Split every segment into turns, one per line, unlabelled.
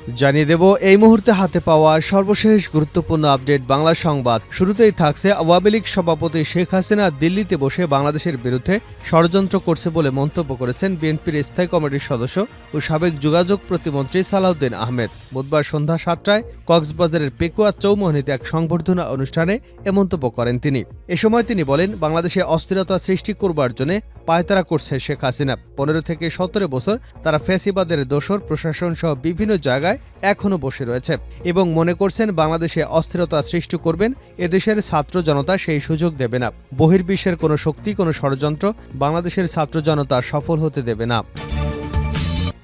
জানিয়ে দেব এই মুহূর্তে হাতে পাওয়া সর্বশেষ গুরুত্বপূর্ণ আপডেট বাংলা সংবাদ। শুরুতেই থাকছে আওয়ামী লীগ সভাপতি শেখ হাসিনা দিল্লিতে বসে বাংলাদেশের বিরুদ্ধে ষড়যন্ত্র করছে বলে মন্তব্য করেছেন বিএনপির স্থায়ী কমিটির সদস্য ও সাবেক যোগাযোগ প্রতিমন্ত্রী সালাউদ্দিন আহমেদ। বুধবার সন্ধ্যা ৭টায় কক্সবাজারের পেকুয়া চৌমুহনীতে এক সংবর্ধনা অনুষ্ঠানে এ মন্তব্য করেন তিনি। এ সময় তিনি বলেন, বাংলাদেশে অস্থিরতা সৃষ্টি করবার জন্য পায়তারা করছে শেখ হাসিনা। ১৫ থেকে ১৭ বছর তারা ফ্যাসিবাদের দোসর, প্রশাসন সহ বিভিন্ন জায়গায় এখনো বসে রয়েছে এবং মনে করছেন বাংলাদেশে অস্থিরতা সৃষ্টি করবেন। এদেশের ছাত্র জনতা সেই সুযোগ দেবে না। বহির্বিশ্বের কোনো শক্তি, কোনো ষড়যন্ত্র বাংলাদেশের ছাত্র জনতা সফল হতে দেবে না।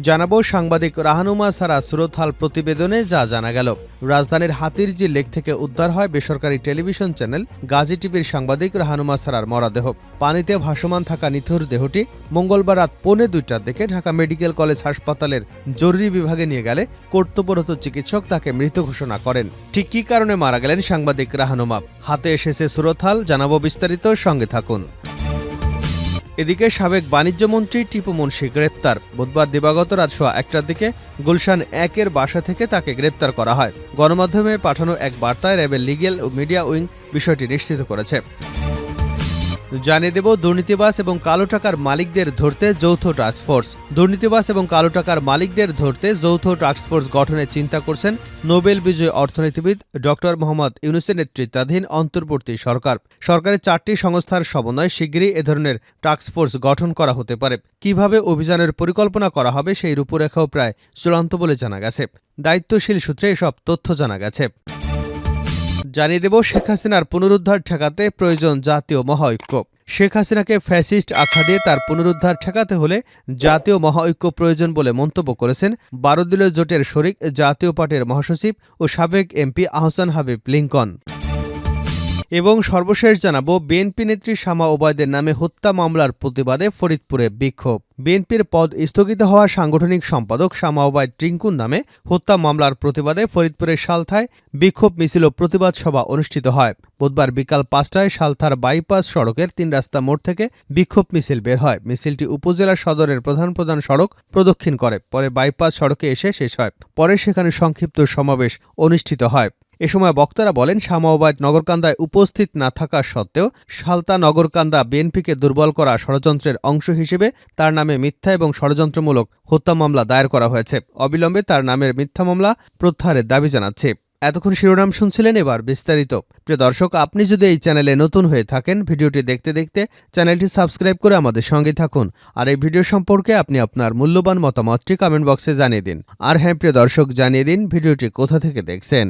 জানাবো সাংবাদিক রাহানুমা সারা সুরতহাল প্রতিবেদনে যা জানা গেল। রাজধানীর হাতিরঝিল লেক থেকে উদ্ধার হয় বেসরকারি টেলিভিশন চ্যানেল গাজী টিভির সাংবাদিক রাহানুমা সারার মরদেহ। পানিতে ভাসমান থাকা নিথর দেহটি মঙ্গলবার রাত ১:৩০টার দিকে ঢাকা মেডিকেল কলেজ হাসপাতালের জরুরি বিভাগে নিয়ে গেলে কর্তব্যরত চিকিৎসক তাকে মৃত ঘোষণা করেন। ঠিক কী কারণে মারা গেলেন সাংবাদিক রাহানুমা? হাতে এসেছে সুরতহাল, জানাবো বিস্তারিত, সঙ্গে থাকুন। এদিকে সাবেক বাণিজ্যমন্ত্রী টিপু মুনশি গ্রেপ্তার। বুধবার দিবাগত রাত ১:১টার দিকে গুলশান ১-এর বাসা থেকে তাকে গ্রেপ্তার করা হয়। গণমাধ্যমে পাঠানো এক বার্তায় র্যাবের লিগ্যাল ও মিডিয়া উইং বিষয়টি নিশ্চিত করেছে। জানিয়ে দেব দুর্নীতিবাজ এবং কালো টাকার মালিকদের ধরতে যৌথ টাস্কফোর্স। দুর্নীতিবাজ এবং কালো টাকার মালিকদের ধরতে যৌথ টাস্কফোর্স গঠনের চিন্তা করছেন নোবেল বিজয়ী অর্থনীতিবিদ ড মোহাম্মদ ইউনূসের নেতৃত্বাধীন অন্তর্বর্তী সরকার। সরকারের ৪টি সংস্থার সমন্বয়ে শিগগিরই এ ধরনের টাস্কফোর্স গঠন করা হতে পারে। কিভাবে অভিযানের পরিকল্পনা করা হবে সেই রূপরেখাও প্রায় চূড়ান্ত বলে জানা গেছে। দায়িত্বশীল সূত্রে এসব তথ্য জানা গেছে। জানিয়ে দেব শেখ হাসিনার পুনরুদ্ধার ঠেকাতে প্রয়োজন জাতীয় মহাঐক্য। শেখ হাসিনাকে ফ্যাসিস্ট আখ্যা দিয়ে তার পুনরুদ্ধার ঠেকাতে হলে জাতীয় মহাঐক্য প্রয়োজন বলে মন্তব্য করেছেন ১২ দলীয় জোটের শরিক জাতীয় পার্টির মহাসচিব ও সাবেক এমপি আহসান হাবিব লিংকন। এবং সর্বশেষ জানাবো বিএনপি নেত্রী শামা ওবায়দের নামে হত্যা মামলার প্রতিবাদে ফরিদপুরে বিক্ষোভ। বিএনপির পদ স্থগিত হওয়া সাংগঠনিক সম্পাদক শামা ওবায়দ টিংকুর নামে হত্যা মামলার প্রতিবাদে ফরিদপুরের সালথায় বিক্ষোভ মিছিল ও প্রতিবাদ সভা অনুষ্ঠিত হয়। বুধবার বিকাল ৫টায় সালথার বাইপাস সড়কের ৩ রাস্তা মোড় থেকে বিক্ষোভ মিছিল বের হয়। মিছিলটি উপজেলা সদরের প্রধান প্রধান সড়ক প্রদক্ষিণ করে, পরে বাইপাস সড়কে এসে শেষ হয়। পরে সেখানে সংক্ষিপ্ত সমাবেশ অনুষ্ঠিত হয়। এ সময় বক্তারা বলেন, শামা ওবায়দ নগরকান্দায় উপস্থিত না থাকা সত্ত্বেও সালতা নগরকান্দা বিএনপিকে দুর্বল করা ষড়যন্ত্রের অংশ হিসেবে তার নামে মিথ্যা এবং ষড়যন্ত্রমূলক হত্যা মামলা দায়ের করা হয়েছে। অবিলম্বে তার নামের মিথ্যা মামলা প্রত্যাহারের দাবি জানাচ্ছে। এতক্ষণ শিরোনাম শুনছিলেন, এবার বিস্তারিত। প্রিয় দর্শক, আপনি যদি এই চ্যানেলে নতুন হয়ে থাকেন, ভিডিওটি দেখতে দেখতে চ্যানেলটি সাবস্ক্রাইব করে আমাদের সঙ্গে থাকুন। আর এই ভিডিও সম্পর্কে আপনি আপনার মূল্যবান মতামতটি কমেন্ট বক্সে জানিয়ে দিন। আর হ্যাঁ প্রিয় দর্শক, জানিয়ে দিন ভিডিওটি কোথা থেকে দেখছেন।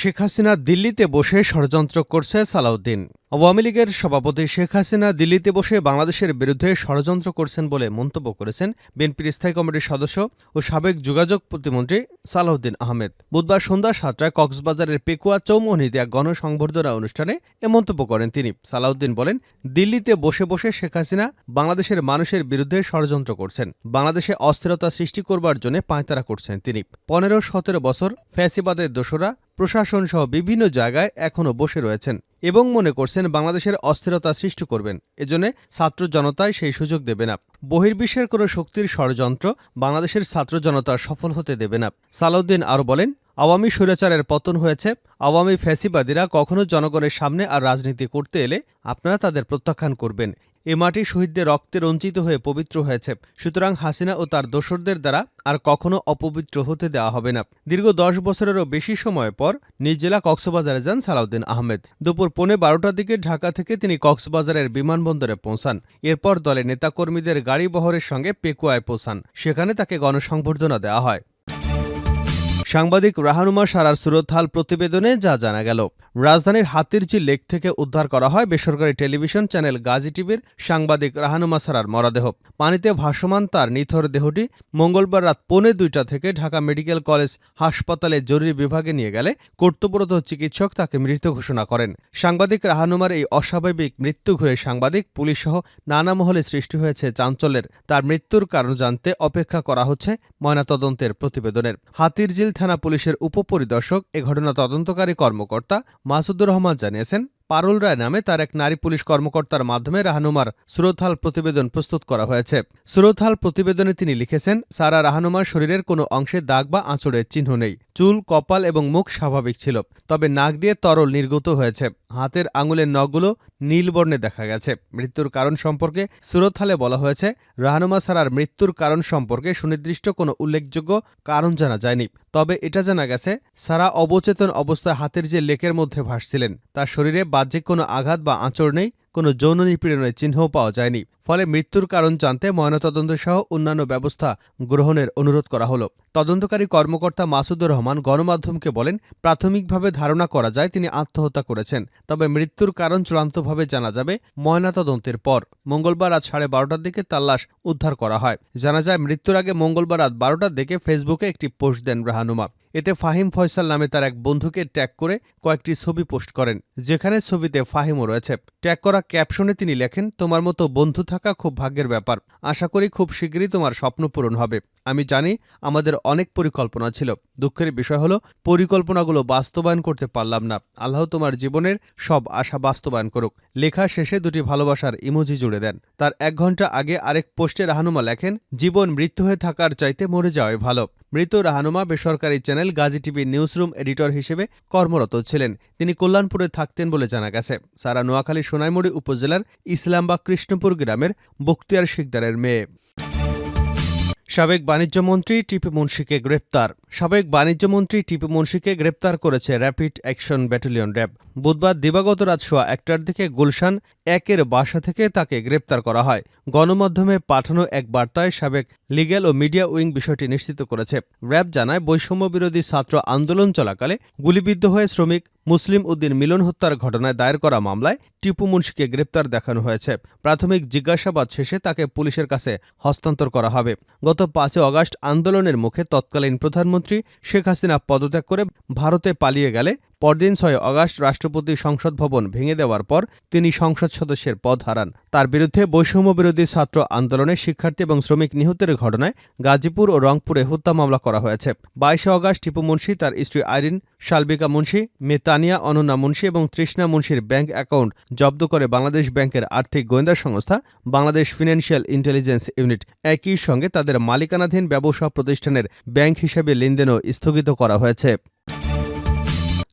শেখ হাসিনা দিল্লিতে বসে ষড়যন্ত্র করছে সালাউদ্দিন। আওয়ামী লীগের সভাপতি শেখ হাসিনা দিল্লিতে বসে বাংলাদেশের বিরুদ্ধে ষড়যন্ত্র করছেন বলে মন্তব্য করেছেন বিএনপির স্থায়ী কমিটির সদস্য ও সাবেক যোগাযোগ প্রতিমন্ত্রী সালাউদ্দিন আহমেদ। বুধবার সন্ধ্যা ৭টায় কক্সবাজারের পেকুয়া চৌমুহনীতে এক গণসংবর্ধনা অনুষ্ঠানে এ মন্তব্য করেন তিনি। সালাউদ্দিন বলেন, দিল্লিতে বসে বসে শেখ হাসিনা বাংলাদেশের মানুষের বিরুদ্ধে ষড়যন্ত্র করছেন। বাংলাদেশে অস্থিরতা সৃষ্টি করবার জন্য পায়তারা করছেন তিনি। ১৫-১৭ বছর ফ্যাসিবাদের দোসররা প্রশাসন সহ বিভিন্ন জায়গায় এখনও বসে রয়েছেন এবং মনে করছেন বাংলাদেশের অস্থিরতা সৃষ্টি করবেন। এজন্য ছাত্র জনতায় সেই সুযোগ দেবে না। বহির্বিশ্বের কোনো শক্তির ষড়যন্ত্র বাংলাদেশের ছাত্র জনতা সফল হতে দেবে না। সালাউদ্দিন আরও বলেন, আওয়ামী স্বৈরাচারের পতন হয়েছে। আওয়ামী ফ্যাসিবাদীরা কখনো জনগণের সামনে আর রাজনীতি করতে এলে আপনারা তাদের প্রত্যাখ্যান করবেন। এ মাটি শহীদদের রক্তে রঞ্জিত হয়ে পবিত্র হয়েছে। সুতরাং হাসিনা ও তার দোসরদের দ্বারা আর কখনো অপবিত্র হতে দেওয়া হবে না। দীর্ঘ ১০ বছরেরও বেশি সময় পর নিজ জেলা কক্সবাজারে যান সালাউদ্দিন আহমেদ। দুপুর ১:১২টার দিকে ঢাকা থেকে তিনি কক্সবাজারের বিমানবন্দরে পৌঁছান। এরপর দলের নেতাকর্মীদের গাড়ি বহরের সঙ্গে পেকুয়ায় পৌঁছান। সেখানে তাকে গণসংবর্ধনা দেওয়া হয়। সাংবাদিক রাহানুমা সারার সুরতহাল প্রতিবেদনে যা জানা গেল। রাজধানীর হাতিরঝিল লেক থেকে উদ্ধার করা হয় বেসরকারি টেলিভিশন চ্যানেল গাজী টিভির সাংবাদিক রাহানুমা সারার মরদেহ। পানিতে ভাসমান তার নিথর দেহটি মঙ্গলবার রাত ১:৩০ থেকে ঢাকা মেডিকেল কলেজ হাসপাতালে জরুরি বিভাগে নিয়ে গেলে কর্তব্যরত চিকিৎসক তাকে মৃত ঘোষণা করেন। সাংবাদিক রাহানুমার এই অস্বাভাবিক মৃত্যু ঘিরে সাংবাদিক, পুলিশসহ নানা মহলে সৃষ্টি হয়েছে চাঞ্চল্যের। তার মৃত্যুর কারণ জানতে অপেক্ষা করা হচ্ছে ময়নাতদন্তের প্রতিবেদনের। হাতিরঝিল থানা পুলিশের উপপরিদর্শক এ ঘটনা তদন্তকারী কর্মকর্তা মাসুদুর রহমান জানিয়েছেন, পারুল রায় নামে তার এক নারী পুলিশ কর্মকর্তার মাধ্যমে রাহানুমার সুরতহাল প্রতিবেদন প্রস্তুত করা হয়েছে। সুরতহাল প্রতিবেদনে তিনি লিখেছেন, সারা রাহানুমার শরীরের কোনো অংশে দাগ বা আঁচড়ের চিহ্ন নেই। চুল, কপাল এবং মুখ স্বাভাবিক ছিল, তবে নাক দিয়ে তরল নির্গত হয়েছে। হাতের আঙুলের নখগুলো নীল বর্ণে দেখা গেছে। মৃত্যুর কারণ সম্পর্কে সুরতহালে বলা হয়েছে, রাহানুমা সারার মৃত্যুর কারণ সম্পর্কে সুনির্দিষ্ট কোনো উল্লেখযোগ্য কারণ জানা যায়নি। তবে এটা জানা গেছে, সারা অবচেতন অবস্থায় হাতের যে লেকের মধ্যে ভাসছিলেন তার শরীরে বাহ্যিক কোনো আঘাত বা আঁচড় নেই, কোনো যৌন নিপীড়নের চিহ্নও পাওয়া যায়নি। ফলে মৃত্যুর কারণ জানতে ময়নাতদন্ত সহ অন্যান্য ব্যবস্থা গ্রহণের অনুরোধ করা হলো। তদন্তকারী কর্মকর্তা মাসুদুর রহমান গণমাধ্যমকে বলেন, প্রাথমিকভাবে ধারণা করা যায় তিনি আত্মহত্যা করেছেন, তবে মৃত্যুর কারণ চূড়ান্তভাবে জানা যাবে ময়নাতদন্তের পর। মঙ্গলবার রাত 12:30টার দিকে তার লাশ উদ্ধার করা হয়। জানা যায়, মৃত্যুর আগে মঙ্গলবার রাত 12টার দিকে ফেসবুকে একটি পোস্ট দেন রাহানুমা। এতে ফাহিম ফয়সাল নামে তার এক বন্ধুকে ট্যাগ করে কয়েকটি ছবি পোস্ট করেন, যেখানে ছবিতে ফাহিমও রয়েছে। ট্যাগ করা ক্যাপশনে তিনি লেখেন, তোমার মতো বন্ধু থাকা খুব ভাগ্যের ব্যাপার। আশা করি খুব শীঘ্রই তোমার স্বপ্ন পূরণ হবে। আমি জানি আমাদের অনেক পরিকল্পনা ছিল। দুঃখের বিষয় হলো পরিকল্পনাগুলো বাস্তবায়ন করতে পারলাম না। আল্লাহ তোমার জীবনের সব আশা বাস্তবায়ন করুক। লেখা শেষে দুটি ভালোবাসার ইমোজি জুড়ে দেন। তার 1 ঘন্টা আগে আরেক পোস্টে রাহানুমা লেখেন, জীবন মৃত্যু হয়ে থাকার চাইতে মরে যাওয়াই ভালো। মৃত রাহানুমা বেসরকারি channel Gazi TV newsroom editor হিসেবে কর্মরত ছিলেন। তিনি কল্যাণপুরে থাকতেন বলে জানা গেছে। সারা নোয়াখালী সোনাইমুড়ি উপজেলার ইসলামবাগ কৃষ্ণপুর গ্রামের বখতিয়ার শিকদারের মেয়ে। সাবেক বাণিজ্যমন্ত্রী টিপু মুন্সিকে গ্রেপ্তার। সাবেক বাণিজ্যমন্ত্রী টিপু মুন্সিকে গ্রেপ্তার করেছে র্যাপিড অ্যাকশন ব্যাটালিয়ন র্যাব। বুধবার দিবাগত রাত 1:15টার দিকে গুলশান 1-এর বাসা থেকে তাকে গ্রেপ্তার করা হয়। গণমাধ্যমে পাঠানো এক বার্তায় সাবেক লিগ্যাল ও মিডিয়া উইং বিষয়টি নিশ্চিত করেছে। র্যাব জানায়, বৈষম্যবিরোধী ছাত্র আন্দোলন চলাকালে গুলিবিদ্ধ হয়ে শ্রমিক মুসলিম উদ্দিন মিলন হত্যার ঘটনায় দায়ের করা মামলায় টিপু মুন্সিকে গ্রেপ্তার দেখানো হয়েছে। প্রাথমিক জিজ্ঞাসাবাদ শেষে তাকে পুলিশের কাছে হস্তান্তর করা হবে। গত 5 আগস্ট আন্দোলনের মুখে তৎকালীন প্রধানমন্ত্রী শেখ হাসিনা পদত্যাগ করে ভারতে পালিয়ে গেলে পরদিন 6 আগস্ট রাষ্ট্রপতি সংসদ ভবন ভেঙে দেওয়ার পর তিনি সংসদ সদস্যের পদ হারান। তার বিরুদ্ধে বৈষম্যবিরোধী ছাত্র আন্দোলনে শিক্ষার্থী এবং শ্রমিক নিহতের ঘটনায় গাজীপুর ও রংপুরে হত্যা মামলা করা হয়েছে। 22 আগস্ট টিপু মুন্সি, তার স্ত্রী আইরিন, শালবিকা মুন্সি, মেয়ে তানিয়া, অনন্যা মুন্সি এবং তৃষ্ণা মুন্সির ব্যাংক অ্যাকাউন্ট জব্দ করে বাংলাদেশ ব্যাংকের আর্থিক গোয়েন্দা সংস্থা বাংলাদেশ ফিনান্সিয়াল ইন্টেলিজেন্স ইউনিট। একই সঙ্গে তাদের মালিকানাধীন ব্যবসা প্রতিষ্ঠানের ব্যাংক হিসেবে লেনদেনও স্থগিত করা হয়েছে।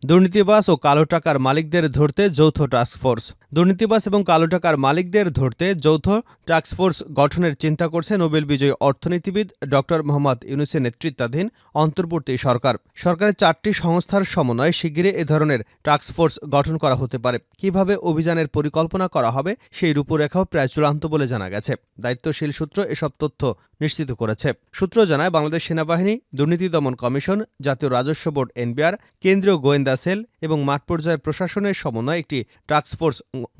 দুর্নীতিবাজ ও কালো টাকার মালিকদের ধরতে যৌথ টাস্কফোর্স। দুর্নীতিবাজ এবং কালো টাকার মালিকদের ধরতে যৌথ টাস্কফোর্স গঠনের চিন্তা করছে নোবেল বিজয়ী অর্থনীতিবিদ ড. মোহাম্মদ ইউনূসের নেতৃত্বাধীন অন্তর্বর্তী সরকার। সরকারের 4টি সংস্থার সমন্বয়ে শিগগিরই এ ধরনের টাস্কফোর্স গঠন করা হতে পারে। কিভাবে অভিযানের পরিকল্পনা করা হবে সেই রূপরেখাও প্রায় চূড়ান্ত বলে জানা গেছে। দায়িত্বশীল সূত্র এসব তথ্য নিশ্চিত করেছে। সূত্র জানায়, বাংলাদেশ সেনাবাহিনী, দুর্নীতি দমন কমিশন, জাতীয় রাজস্ব বোর্ড এনবিআর, কেন্দ্রীয় গোয়েন্দা সেল এবং মাঠ পর্যায়ের প্রশাসনের সমন্বয়ে একটি টাস্কফোর্স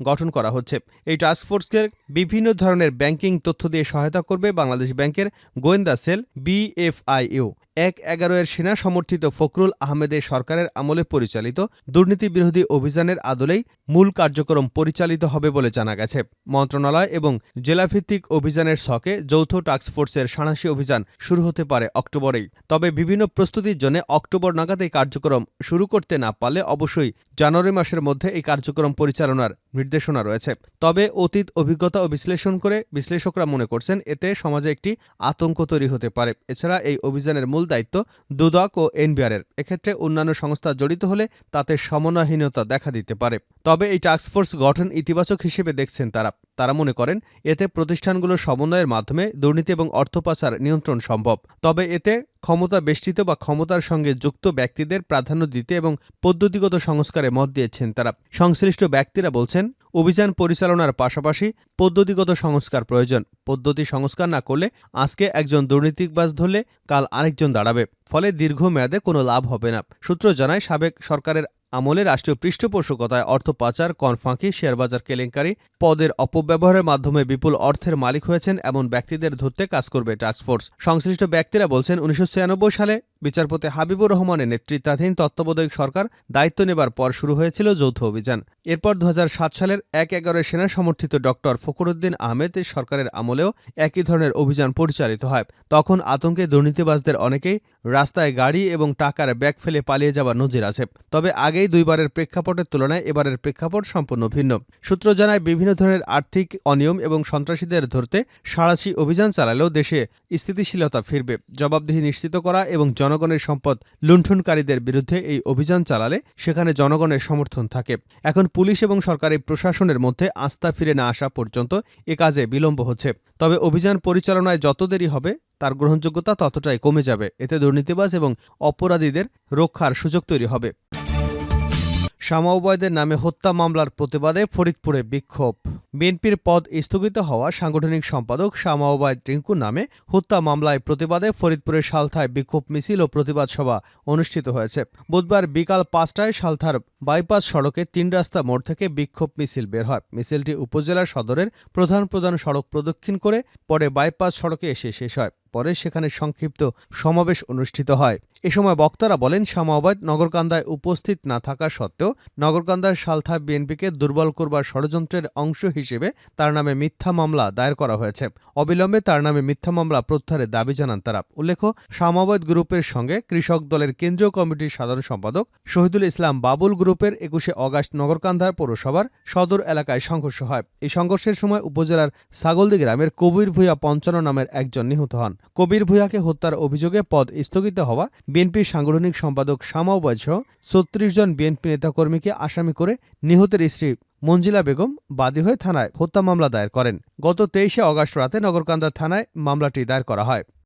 গঠন করা হচ্ছে। এই টাস্কফোর্সকে বিভিন্ন ধরনের ব্যাংকিং তথ্য দিয়ে সহায়তা করবে বাংলাদেশ ব্যাংকের গোয়েন্দা সেল BFIU। 1-11 এর সেনা সমর্থিত ফখরুল আহমেদের সরকারের আমলে পরিচালিত দুর্নীতি বিরোধী অভিযানের আদলেই মূল কার্যক্রম পরিচালিত হবে বলে জানা গেছে। মন্ত্রণালয় এবং জেলাভিত্তিক অভিযানের ছকে যৌথ টাস্কফোর্সের সাঁড়াশি অভিযান শুরু হতে পারে অক্টোবরেই। তবে বিভিন্ন প্রস্তুতির জন্য অক্টোবর নাগাদ এই কার্যক্রম শুরু করতে না পারলে অবশ্যই জানুয়ারি মাসের মধ্যে এই কার্যক্রম পরিচালনার নির্দেশনা রয়েছে। তবে অতীত অভিজ্ঞতা ও বিশ্লেষণ করে বিশ্লেষকরা মনে করছেন এতে সমাজে একটি আতঙ্ক তৈরি হতে পারে। এছাড়া এই অভিযানের মূল দায়িত্ব দুদক ও এনবিআরের। এক্ষেত্রে অন্যান্য সংস্থা জড়িত হলে তাতে সমন্বয়হীনতা দেখা দিতে পারে। তবে এই টাস্কফোর্স গঠন ইতিবাচক হিসেবে দেখছেন তারা মনে করেন এতে প্রতিষ্ঠানগুলোর সমন্বয়ের মাধ্যমে দুর্নীতি এবং অর্থ পাচার নিয়ন্ত্রণ সম্ভব। তবে এতে ক্ষমতা বেষ্টিত বা ক্ষমতার সঙ্গে যুক্ত ব্যক্তিদের প্রাধান্য দিতে এবং পদ্ধতিগত সংস্কারে মত দিয়েছেন তারা। সংশ্লিষ্ট ব্যক্তিরা বলছেন, অভিযান পরিচালনার পাশাপাশি পদ্ধতিগত সংস্কার প্রয়োজন। পদ্ধতি সংস্কার না করলে আজকে একজন দুর্নীতিবাজ ধরলে কাল আরেকজন দাঁড়াবে, ফলে দীর্ঘমেয়াদে কোনো লাভ হবে না। সূত্র জানায়, সাবেক সরকারের আমলে রাষ্ট্রীয় পৃষ্ঠপোষকতায় অর্থ পাচার, কর-ফাঁকি, শেয়ারবাজার কেলেঙ্কারি, পদের অপব্যবহারের মাধ্যমে বিপুল অর্থের মালিক হয়েছেন এমন ব্যক্তিদের ধরতে কাজ করবে টাস্কফোর্স। সংশ্লিষ্ট ব্যক্তিরা বলছেন, 1996 সালে বিচারপতি হাবিবুর রহমানের নেতৃত্বাধীন তত্ত্বাবধায়ক সরকার দায়িত্ব নেবার পর শুরু হয়েছিল যৌথ অভিযান। এরপর ২০০৭ সালের ১/১১ সেনা সমর্থিত ডক্টর ফখরুদ্দিন আহমেদ সরকারের আমলেও একই ধরনের অভিযান পরিচালিত হয়। তখন আতঙ্কে দুর্নীতিবাজদের অনেকেই রাস্তায় গাড়ি এবং টাকার ব্যাগ ফেলে পালিয়ে যাওয়ার নজির আছে। তবে আগেই দুইবারের প্রেক্ষাপটের তুলনায় এবারের প্রেক্ষাপট সম্পূর্ণ ভিন্ন। সূত্র জানায়, বিভিন্ন ধরনের আর্থিক অনিয়ম এবং সন্ত্রাসীদের ধরতে সাঁড়াশি অভিযান চালালেও দেশে স্থিতিশীলতা ফিরবে। জবাবদিহি নিশ্চিত করা এবং জনগণের সম্পদ লুণ্ঠনকারীদের বিরুদ্ধে এই অভিযান চালালে সেখানে জনগণের সমর্থন থাকে। এখন পুলিশ এবং সরকারি প্রশাসনের মধ্যে আস্থা ফিরে না আসা পর্যন্ত এ কাজে বিলম্ব হচ্ছে। তবে অভিযান পরিচালনায় যত দেরি হবে তার গ্রহণযোগ্যতা ততটাই কমে যাবে। এতে দুর্নীতিবাজ এবং অপরাধীদের রক্ষার সুযোগ তৈরি হবে। শামা ওবায়দের নামে হত্যা মামলার প্রতিবাদে ফরিদপুরে বিক্ষোভ। বিএনপির পদ স্থগিত হওয়া সাংগঠনিক সম্পাদক শামা ওবায়দ রিংকুর নামে হত্যা মামলায় প্রতিবাদে ফরিদপুরের সালথায় বিক্ষোভ মিছিল ও প্রতিবাদ সভা অনুষ্ঠিত হয়েছে। বুধবার বিকাল ৫টায় সালথার বাইপাস সড়কে ৩ রাস্তা মোড় থেকে বিক্ষোভ মিছিল বের হয়। মিছিলটি উপজেলা সদরের প্রধান প্রধান সড়ক প্রদক্ষিণ করে পরে বাইপাস সড়কে এসে শেষ হয়। পরে সেখানে সংক্ষিপ্ত সমাবেশ অনুষ্ঠিত হয়। এ সময় বক্তারা বলেন, শামা ওবায়দ নগরকান্দায় উপস্থিত না থাকা সত্ত্বেও নগরকান্দার সালথা বিএনপিকে দুর্বল করবার ষড়যন্ত্রের অংশ হিসেবে তার নামে মিথ্যা মামলা দায়ের করা হয়েছে। অবিলম্বে তার নামে মিথ্যা মামলা প্রত্যাহারের দাবি জানান তারা। উল্লেখ্য, শামা ওবায়দ গ্রুপের সঙ্গে কৃষক দলের কেন্দ্রীয় কমিটির সাধারণ সম্পাদক শহীদুল ইসলাম বাবুল গ্রুপের ২১শে অগাস্ট নগরকান্দার পৌরসভার সদর এলাকায় সংঘর্ষ হয়। এই সংঘর্ষের সময় উপজেলার ছাগলদি গ্রামের কবির ভূঁইয়া ৫৫ নামের একজন নিহত হন। কবির ভূঁইয়াকে হত্যার অভিযোগে পদ স্থগিত হওয়া বিএনপির সাংগঠনিক সম্পাদক শামা ওবায়দ সহ ৩৬ জন বিএনপি নেতাকর্মীকে আসামি করে নিহতের স্ত্রী মঞ্জিলা বেগম বাদী হয়ে থানায় হত্যা মামলা দায়ের করেন। গত ২৩শে অগাস্ট রাতে নগরকান্দা থানায় মামলাটি দায়ের করা হয়।